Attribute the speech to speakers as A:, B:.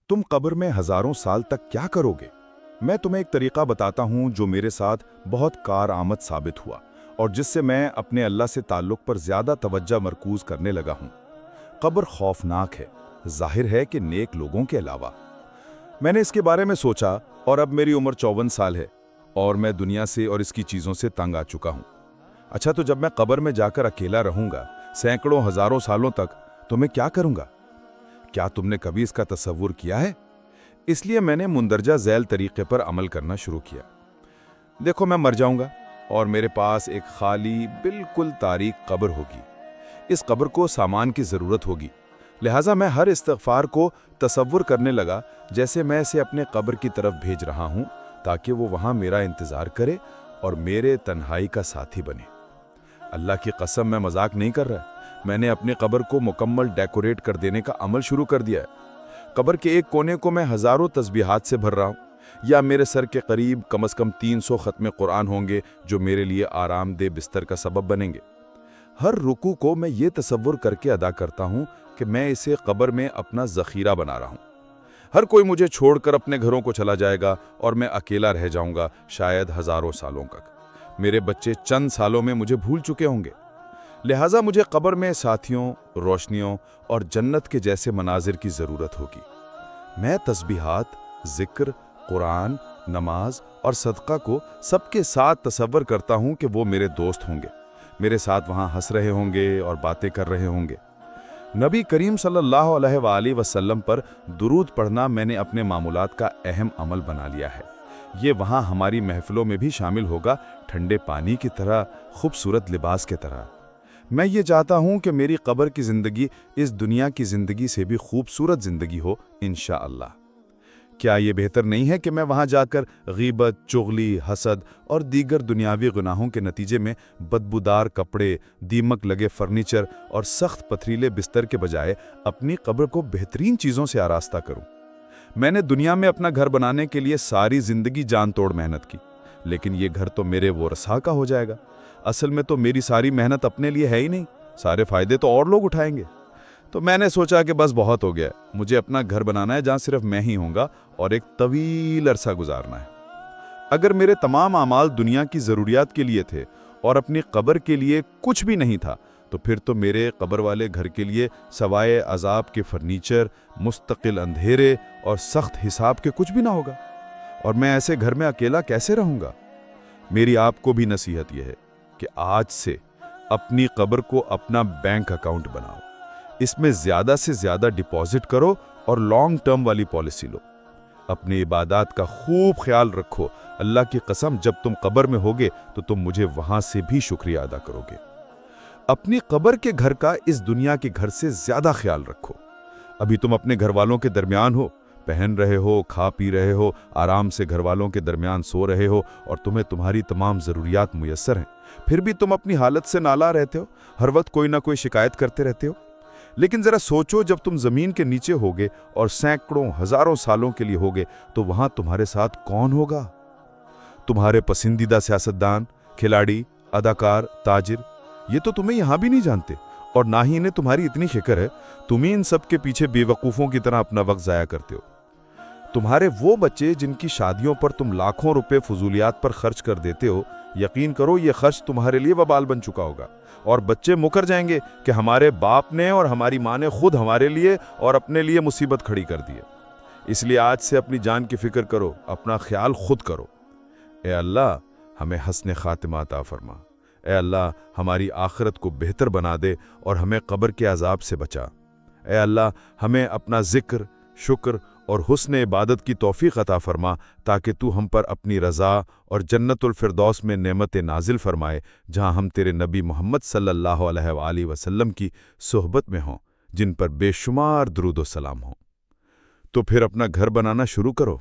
A: तुम कब्र में हजारों साल तक क्या करोगे? मैं तुम्हें एक तरीका बताता हूं जो मेरे साथ बहुत कारआमद साबित हुआ और जिससे मैं अपने अल्लाह से ताल्लुक पर ज्यादा तवज्जो मरकूज करने लगा हूं। कब्र खौफनाक है, जाहिर है कि नेक लोगों के अलावा। मैंने इसके बारे में सोचा और अब मेरी उम्र 54 साल है और मैं दुनिया से और इसकी चीज़ों से तंग आ चुका हूँ। अच्छा, तो जब मैं कब्र में जाकर अकेला रहूँगा सैकड़ों हजारों सालों तक, तो मैं क्या करूँगा? क्या तुमने कभी इसका तसव्वुर किया है? इसलिए मैंने मुंदरजा झैल तरीके पर अमल करना शुरू किया। देखो, मैं मर जाऊँगा और मेरे पास एक खाली बिल्कुल तारीक कब्र होगी। इस कब्र को सामान की ज़रूरत होगी, लिहाजा मैं हर इस्तिग़फ़ार को तसव्वुर करने लगा जैसे मैं इसे अपने कब्र की तरफ भेज रहा हूँ ताकि वो वहाँ मेरा इंतज़ार करे और मेरे तन्हाई का साथी बने। अल्लाह की कसम, मैं मजाक नहीं कर रहा। मैंने अपनी कब्र को मुकम्मल डेकोरेट कर देने का अमल शुरू कर दिया है। कब्र के एक कोने को मैं हज़ारों तस्बीहात से भर रहा हूँ, या मेरे सर के करीब कम से कम 300 ख़त्म कुरान होंगे जो मेरे लिए आरामदेह बिस्तर का सबब बनेंगे। हर रुकू को मैं ये तसव्वुर करके अदा करता हूँ कि मैं इसे कब्र में अपना ज़ख़ीरा बना रहा हूँ। हर कोई मुझे छोड़कर अपने घरों को चला जाएगा और मैं अकेला रह जाऊँगा, शायद हज़ारों सालों तक। मेरे बच्चे चंद सालों में मुझे भूल चुके होंगे। लिहाजा मुझे कब्र में साथियों, रोशनियों और जन्नत के जैसे मनाजिर की ज़रूरत होगी। मैं तस्बीहात, ज़िक्र, कुरान, नमाज और सदका को सबके साथ तसव्वुर करता हूँ कि वो मेरे दोस्त होंगे, मेरे साथ वहाँ हंस रहे होंगे और बातें कर रहे होंगे। नबी करीम सल्लल्लाहु अलैहि वसल्लम पर दुरूद पढ़ना मैंने अपने मामूलात का अहम अमल बना लिया है। ये वहाँ हमारी महफिलों में भी शामिल होगा, ठंडे पानी की तरह, खूबसूरत लिबास के तरह। मैं ये चाहता हूँ कि मेरी कब्र की ज़िंदगी इस दुनिया की ज़िंदगी से भी खूबसूरत ज़िंदगी हो, इंशाअल्लाह। क्या ये बेहतर नहीं है कि मैं वहाँ जाकर गीबत, चुगली, हसद और दीगर दुनियावी गुनाहों के नतीजे में बदबूदार कपड़े, दीमक लगे फर्नीचर और सख्त पथरीले बिस्तर के बजाय अपनी कब्र को बेहतरीन चीज़ों से आरास्ता करूँ? मैंने दुनिया में अपना घर बनाने के लिए सारी ज़िंदगी जान तोड़ मेहनत की, लेकिन ये घर तो मेरे वरसा का हो जाएगा। असल में तो मेरी सारी मेहनत अपने लिए है ही नहीं, सारे फ़ायदे तो और लोग उठाएंगे। तो मैंने सोचा कि बस बहुत हो गया, मुझे अपना घर बनाना है जहाँ सिर्फ मैं ही होऊंगा और एक तवील अरसा गुजारना है। अगर मेरे तमाम आमाल दुनिया की ज़रूरियात के लिए थे और अपनी कब्र के लिए कुछ भी नहीं था, तो फिर तो मेरे कब्र वाले घर के लिए सवाए अजाब के फर्नीचर, मुस्तकिल अंधेरे और सख्त हिसाब के कुछ भी ना होगा। और मैं ऐसे घर में अकेला कैसे रहूँगा? मेरी आपको भी नसीहत यह है कि आज से अपनी कब्र को अपना बैंक अकाउंट बनाओ, इसमें ज़्यादा से ज़्यादा डिपॉजिट करो और लॉन्ग टर्म वाली पॉलिसी लो। अपनी इबादत का खूब ख्याल रखो। अल्लाह की कसम, जब तुम कब्र में होगे तो तुम मुझे वहाँ से भी शुक्रिया अदा करोगे। अपनी कब्र के घर का इस दुनिया के घर से ज़्यादा ख्याल रखो। अभी तुम अपने घर वालों के दरमियान हो, पहन रहे हो, खा पी रहे हो, आराम से घर वालों के दरमियान सो रहे हो और तुम्हें तुम्हारी तमाम ज़रूरियात मुयस्सर हैं। फिर भी तुम अपनी हालत से नाला रहते हो, हर वक्त कोई ना कोई शिकायत करते रहते हो। लेकिन ज़रा सोचो, जब तुम ज़मीन के नीचे होगे और सैकड़ों हज़ारों सालों के लिए होगे, तो वहाँ तुम्हारे साथ कौन होगा? तुम्हारे पसंदीदा सियासतदान, खिलाड़ी, अदाकार, ताजिर, ये तो तुम्हें यहाँ भी नहीं जानते और ना ही इन्हें तुम्हारी इतनी फिक्र है। तुम ही इन सब के पीछे बेवकूफ़ों की तरह अपना वक्त ज़ाया करते हो। तुम्हारे वो बच्चे जिनकी शादियों पर तुम लाखों रुपए फजूलियात पर खर्च कर देते हो, यकीन करो ये खर्च तुम्हारे लिए वबाल बन चुका होगा और बच्चे मुकर जाएंगे कि हमारे बाप ने और हमारी माँ ने खुद हमारे लिए और अपने लिए मुसीबत खड़ी कर दी है। इसलिए आज से अपनी जान की फिक्र करो, अपना ख्याल खुद करो। ए अल्लाह, हमें हस्न खातिमा अता फरमा। ए अल्लाह, हमारी आखिरत को बेहतर बना दे और हमें कब्र के अजाब से बचा। ए अल्लाह, हमें अपना ज़िक्र, शुक्र और हुस्न इबादत की तौफीक अता फरमा ताकि तू हम पर अपनी रज़ा और जन्नतुल फिरदौस में नेमतें नाजिल फरमाए, जहाँ हम तेरे नबी मोहम्मद सल्लल्लाहु अलैहि वसल्लम की सोहबत में हों, जिन पर बेशुमार दुरूद व सलाम हो। तो फिर अपना घर बनाना शुरू करो।